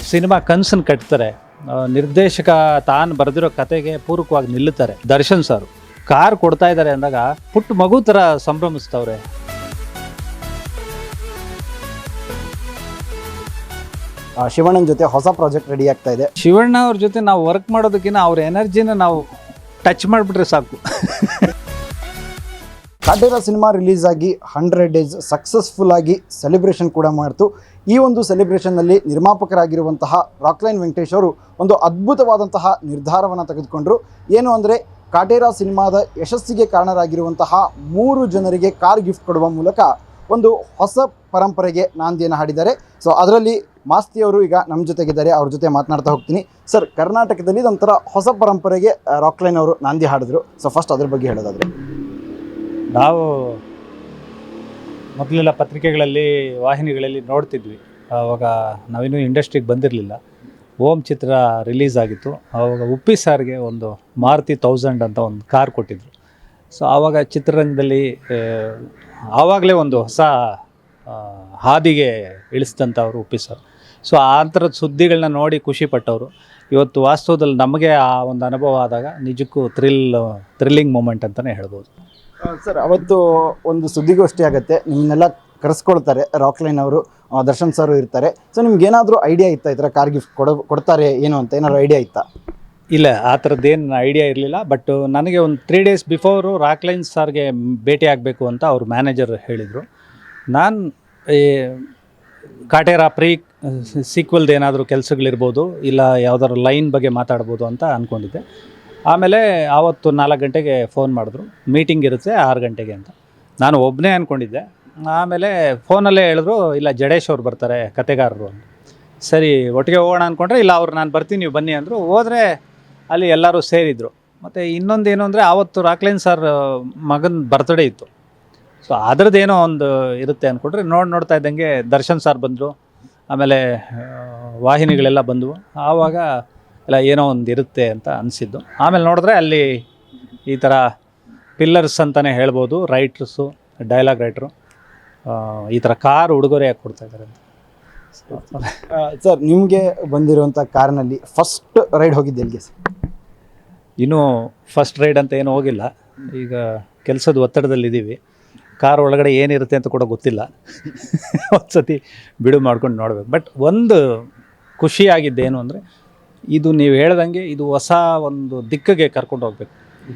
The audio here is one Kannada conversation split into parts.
ಸಿನಿಮಾ ಕನಸನ್ನು ಕಟ್ತಾರೆ. ನಿರ್ದೇಶಕ ತಾನು ಬರೆದಿರೋ ಕತೆಗೆ ಪೂರಕವಾಗಿ ನಿಲ್ಲುತ್ತಾರೆ. ದರ್ಶನ್ ಸರ್ ಕಾರ್ ಕೊಡ್ತಾ ಇದ್ದಾರೆ ಅಂದಾಗ ಪುಟ್ಟ ಮಗು ಥರ ಸಂಭ್ರಮಿಸ್ತವ್ರೆ. ಶಿವಣ್ಣನ ಜೊತೆ ಹೊಸ ಪ್ರಾಜೆಕ್ಟ್ ರೆಡಿ ಆಗ್ತಾ ಇದೆ. ಶಿವಣ್ಣ ಅವ್ರ ಜೊತೆ ನಾವು ವರ್ಕ್ ಮಾಡೋದಕ್ಕಿಂತ ಅವ್ರ ಎನರ್ಜಿನ ನಾವು ಟಚ್ ಮಾಡಿಬಿಟ್ರೆ ಸಾಕು. ಕಾಟೇರ ಸಿನಿಮಾ ರಿಲೀಸ್ ಆಗಿ 100 ಡೇಸ್ ಸಕ್ಸಸ್ಫುಲ್ ಆಗಿ ಸೆಲೆಬ್ರೇಷನ್ ಕೂಡ ಮಾಡ್ತು. ಈ ಒಂದು ಸೆಲೆಬ್ರೇಷನ್ನಲ್ಲಿ ನಿರ್ಮಾಪಕರಾಗಿರುವಂತಹ ರಾಕ್ಲೈನ್ ವೆಂಕಟೇಶ್ ಅವರು ಒಂದು ಅದ್ಭುತವಾದಂತಹ ನಿರ್ಧಾರವನ್ನು ತೆಗೆದುಕೊಂಡ್ರು. ಏನು ಅಂದರೆ ಕಾಟೇರ ಸಿನಿಮಾದ ಯಶಸ್ಸಿಗೆ ಕಾರಣರಾಗಿರುವಂತಹ 3 ಜನರಿಗೆ ಕಾರ್ ಗಿಫ್ಟ್ ಕೊಡುವ ಮೂಲಕ ಒಂದು ಹೊಸ ಪರಂಪರೆಗೆ ನಾಂದಿಯನ್ನು ಹಾಡಿದ್ದಾರೆ. ಸೊ ಅದರಲ್ಲಿ ಮಾಸ್ತಿ ಅವರು ಈಗ ನಮ್ಮ ಜೊತೆಗಿದ್ದಾರೆ, ಅವ್ರ ಜೊತೆ ಮಾತನಾಡ್ತಾ ಹೋಗ್ತೀನಿ. ಸರ್, ಕರ್ನಾಟಕದಲ್ಲಿ ಇದೊಂಥರ ಹೊಸ ಪರಂಪರೆಗೆ ರಾಕ್ಲೈನ್ ಅವರು ನಾಂದಿ ಹಾಡಿದ್ರು. ಸೊ ಫಸ್ಟ್ ಅದ್ರ ಬಗ್ಗೆ ಹೇಳೋದಾದರೆ, ನಾವು ಮೊದಲೆಲ್ಲ ಪತ್ರಿಕೆಗಳಲ್ಲಿ ವಾಹಿನಿಗಳಲ್ಲಿ ನೋಡ್ತಿದ್ವಿ. ಆವಾಗ ನಾವಿನ್ನೂ ಇಂಡಸ್ಟ್ರಿಗೆ ಬಂದಿರಲಿಲ್ಲ. ಓಂ ಚಿತ್ರ ರಿಲೀಸ್ ಆಗಿತ್ತು. ಆವಾಗ ಉಪ್ಪಿ ಸಾರ್ಗೆ ಒಂದು ಮಾರುತಿ 1000 ಅಂತ ಒಂದು ಕಾರ್ ಕೊಟ್ಟಿದ್ದರು. ಸೊ ಆವಾಗ ಚಿತ್ರರಂಗದಲ್ಲಿ ಆವಾಗಲೇ ಒಂದು ಹೊಸ ಹಾದಿಗೆ ಇಳಿಸಿದಂಥವ್ರು ಉಪ್ಪಿ ಸರ್. ಸೊ ಆ ಥರದ ಸುದ್ದಿಗಳನ್ನ ನೋಡಿ ಖುಷಿಪಟ್ಟವರು. ಇವತ್ತು ವಾಸ್ತವದಲ್ಲಿ ನಮಗೆ ಆ ಒಂದು ಅನುಭವ ಆದಾಗ ನಿಜಕ್ಕೂ ಥ್ರಿಲ್ಲಿಂಗ್ ಮೂಮೆಂಟ್ ಅಂತಲೇ ಹೇಳ್ಬೋದು. ಸರ್, ಅವತ್ತು ಒಂದು ಸುದ್ದಿಗೋಷ್ಠಿ ಆಗುತ್ತೆ, ನಿಮ್ಮನ್ನೆಲ್ಲ ಕರೆಸ್ಕೊಳ್ತಾರೆ. ರಾಕ್ಲೈನ್ ಅವರು, ದರ್ಶನ್ ಸರ್ ಇರ್ತಾರೆ. ಸೊ ನಿಮ್ಗೇನಾದರೂ ಐಡಿಯಾ ಇತ್ತಾ ಈ ಥರ ಕಾರ್ ಗಿಫ್ಟ್ ಕೊಡ್ತಾರೆ ಏನು ಅಂತ ಏನಾದ್ರು ಐಡಿಯಾ ಇತ್ತಾ? ಇಲ್ಲ, ಆ ಥರದ್ದೇನು ಐಡಿಯಾ ಇರಲಿಲ್ಲ. ಬಟ್ ನನಗೆ ಒಂದು 3 ಡೇಸ್ ಬಿಫೋರು ರಾಕ್ಲೈನ್ ಸಾರ್ಗೆ ಭೇಟಿ ಆಗಬೇಕು ಅಂತ ಅವ್ರ ಮ್ಯಾನೇಜರ್ ಹೇಳಿದರು. ನಾನು ಕಾಟೇರ ಸೀಕ್ವಲ್ದು ಏನಾದರೂ ಕೆಲಸಗಳಿರ್ಬೋದು, ಇಲ್ಲ ಯಾವುದಾದ್ರು ಲೈನ್ ಬಗ್ಗೆ ಮಾತಾಡ್ಬೋದು ಅಂತ ಅಂದ್ಕೊಂಡಿದ್ದೆ. ಆಮೇಲೆ ಆವತ್ತು 4 ಗಂಟೆಗೆ ಫೋನ್ ಮಾಡಿದ್ರು, ಮೀಟಿಂಗ್ ಇರುತ್ತೆ 6 ಗಂಟೆಗೆ ಅಂತ. ನಾನು ಒಬ್ಬನೇ ಅಂದ್ಕೊಂಡಿದ್ದೆ. ಆಮೇಲೆ ಫೋನಲ್ಲೇ ಹೇಳಿದ್ರು, ಇಲ್ಲ ಜಡೇಶ್ ಅವ್ರು ಬರ್ತಾರೆ ಕತೆಗಾರರು ಅಂತ. ಸರಿ, ಒಟ್ಟಿಗೆ ಹೋಗೋಣ ಅಂದ್ಕೊಂಡ್ರೆ, ಇಲ್ಲ ಅವ್ರು ನಾನು ಬರ್ತೀನಿ ನೀವು ಬನ್ನಿ ಅಂದರು. ಹೋದರೆ ಅಲ್ಲಿ ಎಲ್ಲರೂ ಸೇರಿದರು. ಮತ್ತು ಇನ್ನೊಂದೇನು ಅಂದರೆ ಆವತ್ತು ರಾಕ್ಲೈನ್ ಸರ್ ಮಗನ ಬರ್ತ್ಡೇ ಇತ್ತು. ಸೊ ಅದರದ್ದೇನೋ ಒಂದು ಇರುತ್ತೆ ಅಂದ್ಕೊಂಡ್ರೆ ನೋಡ್ತಾ ಇದ್ದಂಗೆ ದರ್ಶನ್ ಸರ್ ಬಂದರು. ಆಮೇಲೆ ವಾಹಿನಿಗಳೆಲ್ಲ ಬಂದವು. ಆವಾಗ ಎಲ್ಲ ಏನೋ ಒಂದು ಇರುತ್ತೆ ಅಂತ ಅನಿಸಿದ್ದು. ಆಮೇಲೆ ನೋಡಿದ್ರೆ ಅಲ್ಲಿ ಈ ಥರ ಪಿಲ್ಲರ್ಸ್ ಅಂತಲೇ ಹೇಳ್ಬೋದು, ರೈಟ್ರಸ್ಸು, ಡೈಲಾಗ್ ರೈಟ್ರು ಈ ಥರ ಕಾರ್ ಉಡುಗೊರೆಯಾಗಿ ಕೊಡ್ತಾಯಿದ್ದಾರೆ ಅಂತ. ಸರ್, ನಿಮಗೆ ಬಂದಿರುವಂಥ ಕಾರ್ನಲ್ಲಿ ಫಸ್ಟ್ ರೈಡ್ ಹೋಗಿದ್ದೆ ಎಲ್ಲಿಗೆ ಸರ್? ಇನ್ನೂ ಫಸ್ಟ್ ರೈಡ್ ಅಂತ ಏನೂ ಹೋಗಿಲ್ಲ. ಈಗ ಕೆಲಸದ ಒತ್ತಡದಲ್ಲಿದ್ದೀವಿ. ಕಾರ್ ಒಳಗಡೆ ಏನಿರುತ್ತೆ ಅಂತ ಕೂಡ ಗೊತ್ತಿಲ್ಲ. ಒಂದು ಸತಿ ಬಿಡು ಮಾಡ್ಕೊಂಡು ನೋಡಬೇಕು. ಬಟ್ ಒಂದು ಖುಷಿಯಾಗಿದ್ದೇನು ಅಂದರೆ, ಇದು ನೀವು ಹೇಳ್ದಂಗೆ ಇದು ಹೊಸ ಒಂದು ದಿಕ್ಕಿಗೆ ಕರ್ಕೊಂಡು ಹೋಗ್ಬೇಕು.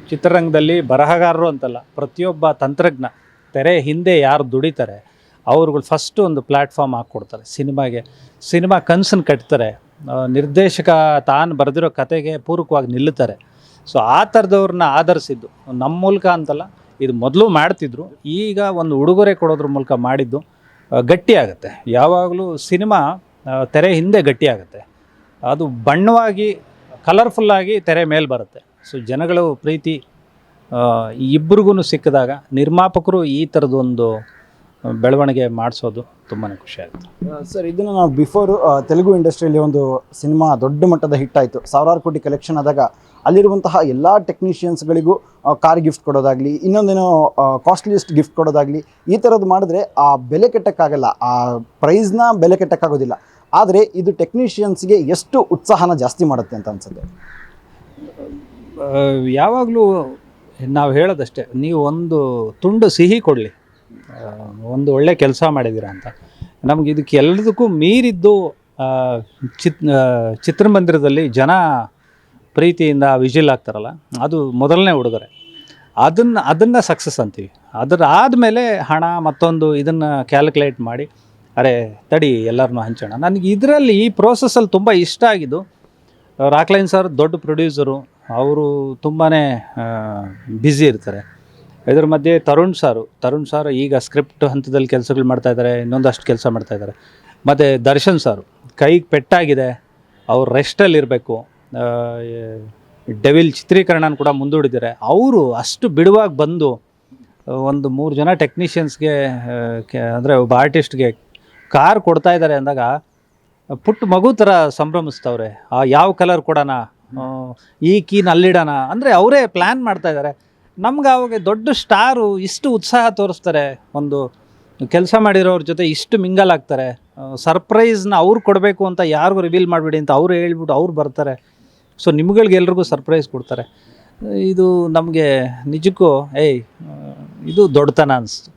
ಚಿತ್ರರಂಗದಲ್ಲಿ ಬರಹಗಾರರು ಅಂತಲ್ಲ, ಪ್ರತಿಯೊಬ್ಬ ತಂತ್ರಜ್ಞ ತೆರೆ ಹಿಂದೆ ಯಾರು ದುಡಿತಾರೆ ಅವ್ರುಗಳು ಫಸ್ಟು ಒಂದು ಪ್ಲ್ಯಾಟ್ಫಾರ್ಮ್ ಹಾಕ್ಕೊಡ್ತಾರೆ ಸಿನಿಮಾಗೆ. ಸಿನಿಮಾ ಕನಸನ್ನು ಕಟ್ತಾರೆ. ನಿರ್ದೇಶಕ ತಾನು ಬರೆದಿರೋ ಕತೆಗೆ ಪೂರಕವಾಗಿ ನಿಲ್ಲುತ್ತಾರೆ. ಸೊ ಆ ಥರದವ್ರನ್ನ ಆಧರಿಸಿದ್ದು ನಮ್ಮ ಮೂಲಕ ಅಂತಲ್ಲ, ಇದು ಮೊದಲು ಮಾಡ್ತಿದ್ರು. ಈಗ ಒಂದು ಉಡುಗೊರೆ ಕೊಡೋದ್ರ ಮೂಲಕ ಮಾಡಿದ್ದು ಗಟ್ಟಿಯಾಗುತ್ತೆ. ಯಾವಾಗಲೂ ಸಿನಿಮಾ ತೆರೆ ಹಿಂದೆ ಗಟ್ಟಿಯಾಗುತ್ತೆ. ಅದು ಬಣ್ಣವಾಗಿ ಕಲರ್ಫುಲ್ಲಾಗಿ ತೆರೆ ಮೇಲೆ ಬರುತ್ತೆ. ಸೊ ಜನಗಳು ಪ್ರೀತಿ ಇಬ್ಬರಿಗೂ ಸಿಕ್ಕಿದಾಗ ನಿರ್ಮಾಪಕರು ಈ ಥರದೊಂದು ಬೆಳವಣಿಗೆ ಮಾಡಿಸೋದು ತುಂಬಾ ಖುಷಿಯಾಗುತ್ತೆ. ಸರ್, ಇದನ್ನು ನಾವು ಬಿಫೋರು ತೆಲುಗು ಇಂಡಸ್ಟ್ರಿಯಲ್ಲಿ ಒಂದು ಸಿನಿಮಾ ದೊಡ್ಡ ಮಟ್ಟದ ಹಿಟ್ ಆಯಿತು, 1000 ಕೋಟಿ ಕಲೆಕ್ಷನ್ ಆದಾಗ ಅಲ್ಲಿರುವಂತಹ ಎಲ್ಲ ಟೆಕ್ನಿಷಿಯನ್ಸ್ಗಳಿಗೂ ಕಾರ್ ಗಿಫ್ಟ್ ಕೊಡೋದಾಗಲಿ, ಇನ್ನೊಂದೇನೋ ಕಾಸ್ಟ್ಲಿಯೆಸ್ಟ್ ಗಿಫ್ಟ್ ಕೊಡೋದಾಗಲಿ, ಈ ಥರದ್ದು ಮಾಡಿದ್ರೆ ಆ ಬೆಲೆ ಕೆಟ್ಟಕ್ಕಾಗಲ್ಲ, ಆ ಪ್ರೈಸ್ನ ಬೆಲೆ ಕೆಟ್ಟಕ್ಕಾಗೋದಿಲ್ಲ. ಆದರೆ ಇದು ಟೆಕ್ನಿಷಿಯನ್ಸ್ಗೆ ಎಷ್ಟು ಉತ್ಸಾಹನ ಜಾಸ್ತಿ ಮಾಡುತ್ತೆ ಅಂತ ಅನ್ಸುತ್ತೆ. ಯಾವಾಗಲೂ ನಾವು ಹೇಳೋದಷ್ಟೇ, ನೀವು ಒಂದು ತುಂಡು ಸಿಹಿ ಕೊಡಲಿ, ಒಂದು ಒಳ್ಳೆ ಕೆಲಸ ಮಾಡಿದ್ದೀರಾ ಅಂತ. ನಮ್ಗೆ ಇದಕ್ಕೆ ಎಲ್ಲದಕ್ಕೂ ಮೀರಿದ್ದು ಚಿತ್ರಮಂದಿರದಲ್ಲಿ ಜನ ಪ್ರೀತಿಯಿಂದ ವಿಜಿಲ್ ಆಗ್ತಾರಲ್ಲ, ಅದು ಮೊದಲನೇ ಉಡುಗೊರೆ. ಅದನ್ನು ಸಕ್ಸಸ್ ಅಂತೀವಿ. ಅದರ ಆದಮೇಲೆ ಹಣ ಮತ್ತೊಂದು ಇದನ್ನು ಕ್ಯಾಲ್ಕುಲೇಟ್ ಮಾಡಿ ಅರೆ ತಡಿ ಎಲ್ಲರನ್ನೂ ಹಂಚೋಣ. ನನಗೆ ಇದರಲ್ಲಿ ಈ ಪ್ರೋಸೆಸ್ಸಲ್ಲಿ ತುಂಬ ಇಷ್ಟ ಆಗಿದ್ದು, ರಾಕ್ಲೈನ್ ಸರ್ ದೊಡ್ಡ ಪ್ರೊಡ್ಯೂಸರು, ಅವರು ತುಂಬಾ ಬ್ಯುಸಿ ಇರ್ತಾರೆ. ಇದರ ಮಧ್ಯೆ ತರುಣ್ ಸಾರು ಈಗ ಸ್ಕ್ರಿಪ್ಟ್ ಹಂತದಲ್ಲಿ ಕೆಲಸಗಳು ಮಾಡ್ತಾಯಿದ್ದಾರೆ, ಇನ್ನೊಂದಷ್ಟು ಕೆಲಸ ಮಾಡ್ತಾಯಿದ್ದಾರೆ. ಮತ್ತು ದರ್ಶನ್ ಸಾರು ಕೈಗೆ ಪೆಟ್ಟಾಗಿದೆ, ಅವ್ರು ರೆಸ್ಟಲ್ಲಿರಬೇಕು. ಡೆವಿಲ್ ಚಿತ್ರೀಕರಣನ ಕೂಡ ಮುಂದೂಡಿದ್ದಾರೆ. ಅವರು ಅಷ್ಟು ಬಿಡುವಾಗಿ ಬಂದು ಒಂದು 3 ಜನ ಟೆಕ್ನಿಷಿಯನ್ಸ್ಗೆ ಅಂದರೆ ಒಬ್ಬ ಆರ್ಟಿಸ್ಟ್ಗೆ ಕಾರ್ ಕೊಡ್ತಾ ಇದ್ದಾರೆ ಅಂದಾಗ ಪುಟ್ಟ ಮಗು ಥರ ಸಂಭ್ರಮಿಸ್ತವ್ರೆ. ಯಾವ ಕಲರ್ ಕೊಡೋಣ, ಈ ಕೀನ ಅಲ್ಲಿಡೋಣ ಅಂದರೆ ಅವರೇ ಪ್ಲ್ಯಾನ್ ಮಾಡ್ತಾಯಿದ್ದಾರೆ. ನಮ್ಗೆ ಅವಾಗ ದೊಡ್ಡ ಸ್ಟಾರು ಇಷ್ಟು ಉತ್ಸಾಹ ತೋರಿಸ್ತಾರೆ ಒಂದು ಕೆಲಸ ಮಾಡಿರೋರ ಜೊತೆ ಇಷ್ಟು ಮಿಂಗಲ್ ಆಗ್ತಾರೆ. ಸರ್ಪ್ರೈಸ್ನ ಅವ್ರು ಕೊಡಬೇಕು ಅಂತ ಯಾರಿಗೂ ರಿವೀಲ್ ಮಾಡಿಬಿಡಿ ಅಂತ ಅವ್ರು ಹೇಳ್ಬಿಟ್ಟು ಅವ್ರು ಬರ್ತಾರೆ. ಸೊ ನಿಮ್ಗಳಿಗೆಲ್ರಿಗೂ ಸರ್ಪ್ರೈಸ್ ಕೊಡ್ತಾರೆ. ಇದು ನಮಗೆ ನಿಜಕ್ಕೂ ಇದು ದೊಡ್ಡತನ ಅನಿಸ್ತು.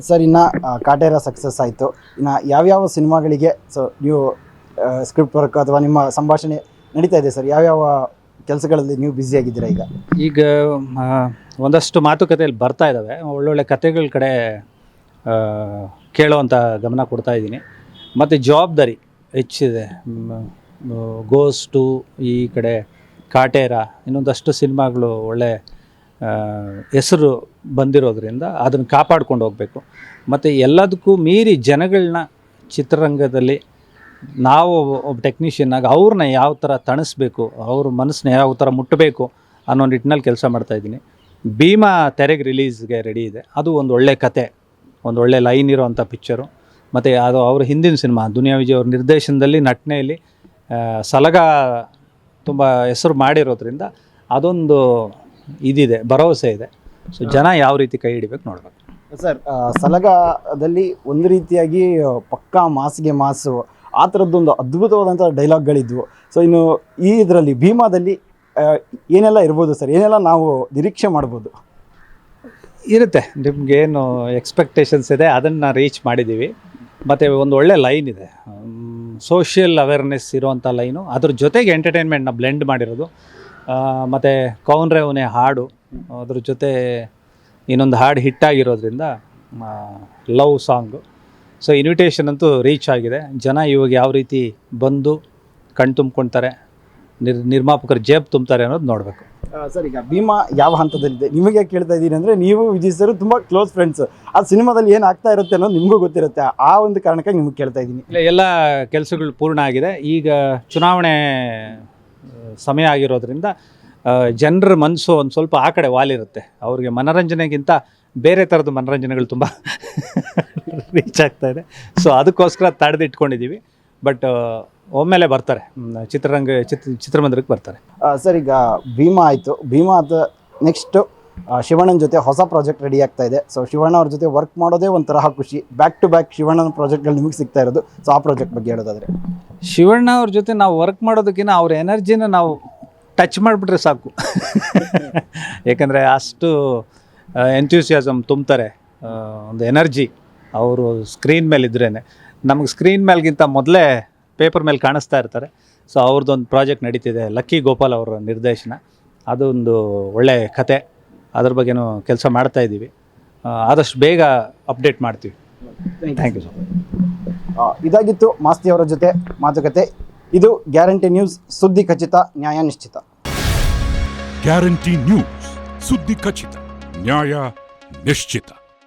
ಸರ್, ಇನ್ನು ಕಾಟೇರ ಸಕ್ಸಸ್ ಆಯಿತು. ಇನ್ನು ಯಾವ್ಯಾವ ಸಿನಿಮಾಗಳಿಗೆ ಸೊ ನೀವು ಸ್ಕ್ರಿಪ್ಟ್ ವರ್ಕ್ ಅಥವಾ ನಿಮ್ಮ ಸಂಭಾಷಣೆ ನಡೀತಾ ಇದೆ ಸರ್? ಯಾವ್ಯಾವ ಕೆಲಸಗಳಲ್ಲಿ ನೀವು ಬ್ಯುಸಿಯಾಗಿದ್ದೀರಾ ಈಗ? ಈಗ ಒಂದಷ್ಟು ಮಾತುಕತೆಯಲ್ಲಿ ಬರ್ತಾ ಇದ್ದಾವೆ. ಒಳ್ಳೊಳ್ಳೆ ಕತೆಗಳ ಕಡೆ ಕೇಳೋವಂಥ ಗಮನ ಕೊಡ್ತಾ ಇದ್ದೀನಿ. ಮತ್ತು ಜವಾಬ್ದಾರಿ ಹೆಚ್ಚಿದೆ. ಗೋಸ್ಟು ಈ ಕಡೆ ಕಾಟೇರ ಇನ್ನೊಂದಷ್ಟು ಸಿನಿಮಾಗಳು ಒಳ್ಳೆ ಹೆಸರು ಬಂದಿರೋದ್ರಿಂದ ಅದನ್ನು ಕಾಪಾಡ್ಕೊಂಡು ಹೋಗಬೇಕು. ಮತ್ತು ಎಲ್ಲದಕ್ಕೂ ಮೀರಿ ಜನಗಳನ್ನ ಚಿತ್ರರಂಗದಲ್ಲಿ ನಾವು ಒಬ್ಬ ಟೆಕ್ನಿಷಿಯನ್ನಾಗಿ ಅವ್ರನ್ನ ಯಾವ ಥರ ತಣಿಸ್ಬೇಕು, ಅವ್ರ ಮನಸ್ಸನ್ನ ಯಾವ ಥರ ಮುಟ್ಟಬೇಕು ಅನ್ನೋ ನಿಟ್ಟಿನಲ್ಲಿ ಕೆಲಸ ಮಾಡ್ತಾಯಿದ್ದೀನಿ. ಭೀಮಾ ತೆರೆಗೆ ರಿಲೀಸ್ಗೆ ರೆಡಿ ಇದೆ. ಅದು ಒಂದು ಒಳ್ಳೆ ಕತೆ, ಒಂದು ಒಳ್ಳೆ ಲೈನ್ ಇರೋವಂಥ ಪಿಕ್ಚರು. ಮತ್ತು ಅದು ಅವ್ರ ಹಿಂದಿನ ಸಿನಿಮಾ ದುನಿಯಾ ವಿಜಯ್ ಅವ್ರ ನಿರ್ದೇಶನದಲ್ಲಿ ನಟನೆಯಲ್ಲಿ ಸಲಗ ತುಂಬ ಹೆಸರು ಮಾಡಿರೋದ್ರಿಂದ ಅದೊಂದು ಇದಿದೆ, ಭರವಸೆ ಇದೆ. ಸೊ ಜನ ಯಾವ ರೀತಿ ಕೈ ಹಿಡಿಬೇಕು ನೋಡ್ಬೇಕು. ಸರ್, ಸಲಗದಲ್ಲಿ ಒಂದು ರೀತಿಯಾಗಿ ಪಕ್ಕಾ ಮಾಸಿಗೆ ಮಾಸು ಆ ಥರದ್ದೊಂದು ಅದ್ಭುತವಾದಂಥ ಡೈಲಾಗ್ಗಳಿದ್ವು. ಸೊ ಇನ್ನು ಈ ಇದರಲ್ಲಿ ಭೀಮಾದಲ್ಲಿ ಏನೆಲ್ಲ ಇರ್ಬೋದು ಸರ್? ಏನೆಲ್ಲ ನಾವು ನಿರೀಕ್ಷೆ ಮಾಡ್ಬೋದು? ಇರುತ್ತೆ, ನಿಮಗೇನು ಎಕ್ಸ್ಪೆಕ್ಟೇಷನ್ಸ್ ಇದೆ ಅದನ್ನು ರೀಚ್ ಮಾಡಿದ್ದೀವಿ. ಮತ್ತು ಒಂದು ಒಳ್ಳೆ ಲೈನ್ ಇದೆ, ಸೋಷಿಯಲ್ ಅವೇರ್ನೆಸ್ ಇರೋವಂಥ ಲೈನು, ಅದ್ರ ಜೊತೆಗೆ ಎಂಟರ್ಟೈನ್ಮೆಂಟ್ನ ಬ್ಲೆಂಡ್ ಮಾಡಿರೋದು. ಮತ್ತು ಕೌನ್ರೆ ಅವನೇ ಹಾಡು, ಅದ್ರ ಜೊತೆ ಇನ್ನೊಂದು ಹಾಡು ಹಿಟ್ಟಾಗಿರೋದ್ರಿಂದ ಲವ್ ಸಾಂಗು. ಸೊ ಇನ್ವಿಟೇಷನ್ ಅಂತೂ ರೀಚ್ ಆಗಿದೆ. ಜನ ಇವಾಗ ಯಾವ ರೀತಿ ಬಂದು ಕಣ್ ತುಂಬ್ಕೊಳ್ತಾರೆ, ನಿರ್ಮಾಪಕರು ಜೇಬ್ ತುಂಬ್ತಾರೆ ಅನ್ನೋದು ನೋಡಬೇಕು. ಸರ್, ಈಗ ಭೀಮಾ ಯಾವ ಹಂತದಲ್ಲಿದೆ? ನಿಮಗೆ ಕೇಳ್ತಾ ಇದ್ದೀನಿ ಅಂದರೆ ನೀವು ವಿಜಯ್ ಸರ್ ತುಂಬ ಕ್ಲೋಸ್ ಫ್ರೆಂಡ್ಸ್. ಆ ಸಿನಿಮಾದಲ್ಲಿ ಏನು ಆಗ್ತಾ ಇರುತ್ತೆ ಅನ್ನೋದು ನಿಮಗೂ ಗೊತ್ತಿರುತ್ತೆ. ಆ ಒಂದು ಕಾರಣಕ್ಕಾಗಿ ನಿಮಗೆ ಕೇಳ್ತಾ ಇದ್ದೀನಿ. ಇಲ್ಲ, ಎಲ್ಲ ಕೆಲಸಗಳು ಪೂರ್ಣ ಆಗಿದೆ. ಈಗ ಚುನಾವಣೆ ಸಮಯ ಆಗಿರೋದ್ರಿಂದ ಜನರ ಮನಸ್ಸು ಒಂದು ಸ್ವಲ್ಪ ಆ ಕಡೆ ವಾಲಿರುತ್ತೆ. ಅವ್ರಿಗೆ ಮನೋರಂಜನೆಗಿಂತ ಬೇರೆ ಥರದ ಮನೋರಂಜನೆಗಳು ತುಂಬ ರೀಚ್ ಆಗ್ತಾ ಇದೆ. ಸೊ ಅದಕ್ಕೋಸ್ಕರ ತಡೆದಿಟ್ಕೊಂಡಿದ್ದೀವಿ. ಬಟ್ ಒಮ್ಮೆಲೆ ಬರ್ತಾರೆ, ಚಿತ್ರಮಂದಿರಕ್ಕೆ ಬರ್ತಾರೆ. ಸರ್, ಈಗ ಭೀಮಾ ಆಯಿತು. ಭೀಮಾ ಆದ ನೆಕ್ಸ್ಟು ಶಿವಣ್ಣನ ಜೊತೆ ಹೊಸ ಪ್ರಾಜೆಕ್ಟ್ ರೆಡಿ ಆಗ್ತಾ ಇದೆ. ಸೊ ಶಿವಣ್ಣ ಅವ್ರ ಜೊತೆ ವರ್ಕ್ ಮಾಡೋದೇ ಒಂಥರ ಖುಷಿ. ಬ್ಯಾಕ್ ಟು ಬ್ಯಾಕ್ ಶಿವಣ್ಣನ ಪ್ರಾಜೆಕ್ಟ್ಗಳು ನಿಮಗೆ ಸಿಗ್ತಾ ಇರೋದು. ಸೊ ಆ ಪ್ರಾಜೆಕ್ಟ್ ಬಗ್ಗೆ ಹೇಳೋದಾದರೆ, ಶಿವಣ್ಣ ಅವ್ರ ಜೊತೆ ನಾವು ವರ್ಕ್ ಮಾಡೋದಕ್ಕಿಂತ ಅವ್ರ ಎನರ್ಜಿನ ನಾವು ಟಚ್ ಮಾಡಿಬಿಟ್ರೆ ಸಾಕು. ಏಕೆಂದರೆ ಅಷ್ಟು ಎಂಥ್ಯೂಸಿಯಾಸಮ್ ತುಂಬ್ತಾರೆ, ಒಂದು ಎನರ್ಜಿ ಅವರು ಸ್ಕ್ರೀನ್ ಮೇಲೆ ಇದ್ರೇ. ನಮಗೆ ಸ್ಕ್ರೀನ್ ಮೇಲ್ಗಿಂತ ಮೊದಲೇ ಪೇಪರ್ ಮೇಲೆ ಕಾಣಿಸ್ತಾ ಇರ್ತಾರೆ. ಸೊ ಅವ್ರದ್ದೊಂದು ಪ್ರಾಜೆಕ್ಟ್ ನಡೀತಿದೆ, ಲಕ್ಕಿ ಗೋಪಾಲ್ ಅವರ ನಿರ್ದೇಶನ. ಅದೊಂದು ಒಳ್ಳೆ ಕತೆ, ಅದ್ರ ಬಗ್ಗೆನೂ ಕೆಲಸ ಮಾಡ್ತಾ ಇದ್ದೀವಿ. ಆದಷ್ಟು ಬೇಗ ಅಪ್ಡೇಟ್ ಮಾಡ್ತೀವಿ. Thank you so much. ಇದಾಗಿತ್ತು ಮಾಸ್ತಿ ಅವರ ಜೊತೆ ಮಾತುಕತೆ. ಇದು ಗ್ಯಾರಂಟಿ ನ್ಯೂಸ್, ಸುದ್ದಿ ಖಚಿತ, ನ್ಯಾಯ ನಿಶ್ಚಿತ. ಗ್ಯಾರಂಟಿ ನ್ಯೂಸ್, ಸುದ್ದಿ ಖಚಿತ, ನ್ಯಾಯ ನಿಶ್ಚಿತ.